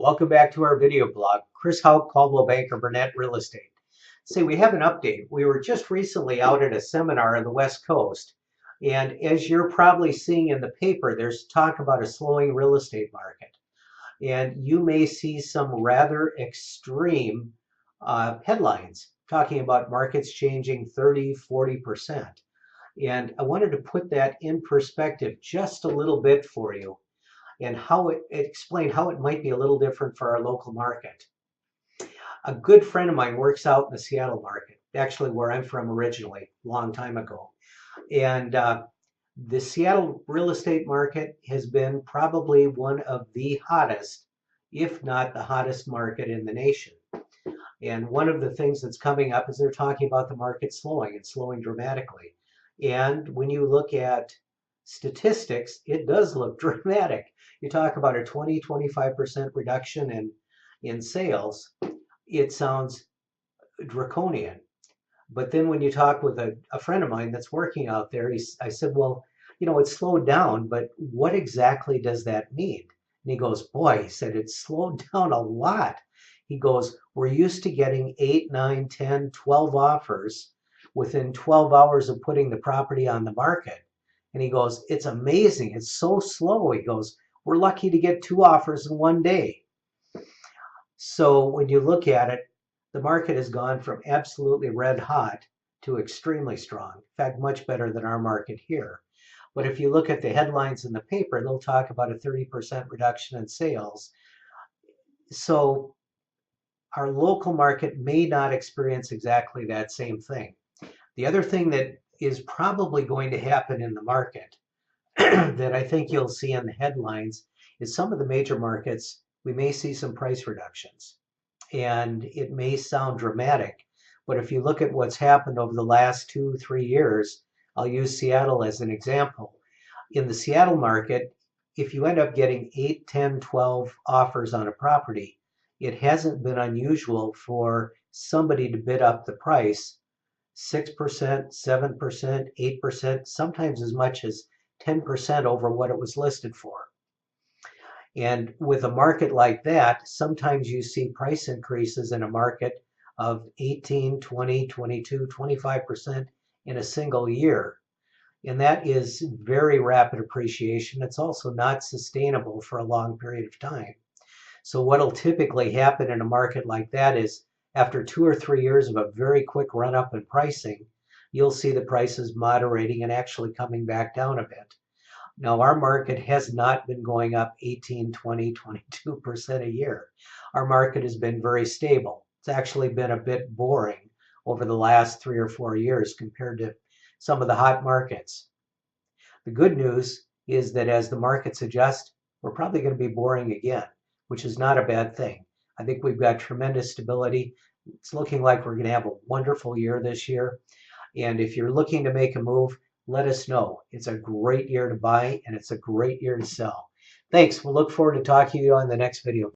Welcome back to our video blog. Chris Hauck, Coldwell Banker, Burnet Real Estate. See, we have an update. We were just recently out at a seminar on the West Coast, and as you're probably seeing in the paper, there's talk about a slowing real estate market. And you may see some rather extreme headlines talking about markets changing 30–40%. And I wanted to put that in perspective just a little bit for you, and how it explained how it might be a little different for our local market. A good friend of mine works out in the Seattle market, actually where I'm from originally, a long time ago. And the Seattle real estate market has been probably one of the hottest, if not the hottest market in the nation. And one of the things that's coming up is they're talking about the market slowing. It's slowing dramatically. And when you look at statistics, it does look dramatic. You talk about a 20–25% reduction in sales. It sounds draconian. But then when you talk with a friend of mine that's working out there, I said, well, it's slowed down, but what exactly does that mean? And he goes, boy, he said, it's slowed down a lot. He goes, we're used to getting 8, 9, 10, 12 offers within 12 hours of putting the property on the market. And he goes, it's amazing. It's so slow. He goes, we're lucky to get 2 offers in one day. So when you look at it, the market has gone from absolutely red hot to extremely strong. In fact, much better than our market here. But if you look at the headlines in the paper, they'll talk about a 30% reduction in sales. So our local market may not experience exactly that same thing. The other thing that is probably going to happen in the market that I think you'll see in the headlines is some of the major markets, we may see some price reductions. And it may sound dramatic, but if you look at what's happened over the last 2–3 years, I'll use Seattle as an example. In the Seattle market, if you end up getting 8, 10, 12 offers on a property, it hasn't been unusual for somebody to bid up the price 6%, 7%, 8%, sometimes as much as 10% over what it was listed for. And with a market like that, sometimes you see price increases in a market of 18, 20, 22, 25% in a single year. And that is very rapid appreciation. It's also not sustainable for a long period of time. So what'll typically happen in a market like that is after 2 or 3 years of a very quick run up in pricing, you'll see the prices moderating and actually coming back down a bit. Now, our market has not been going up 18, 20, 22% a year. Our market has been very stable. It's actually been a bit boring over the last 3 or 4 years compared to some of the hot markets. The good news is that as the markets adjust, we're probably going to be boring again, which is not a bad thing. I think we've got tremendous stability. It's looking like we're going to have a wonderful year this year. And if you're looking to make a move, let us know. It's a great year to buy, and it's a great year to sell. Thanks. We'll look forward to talking to you on the next video.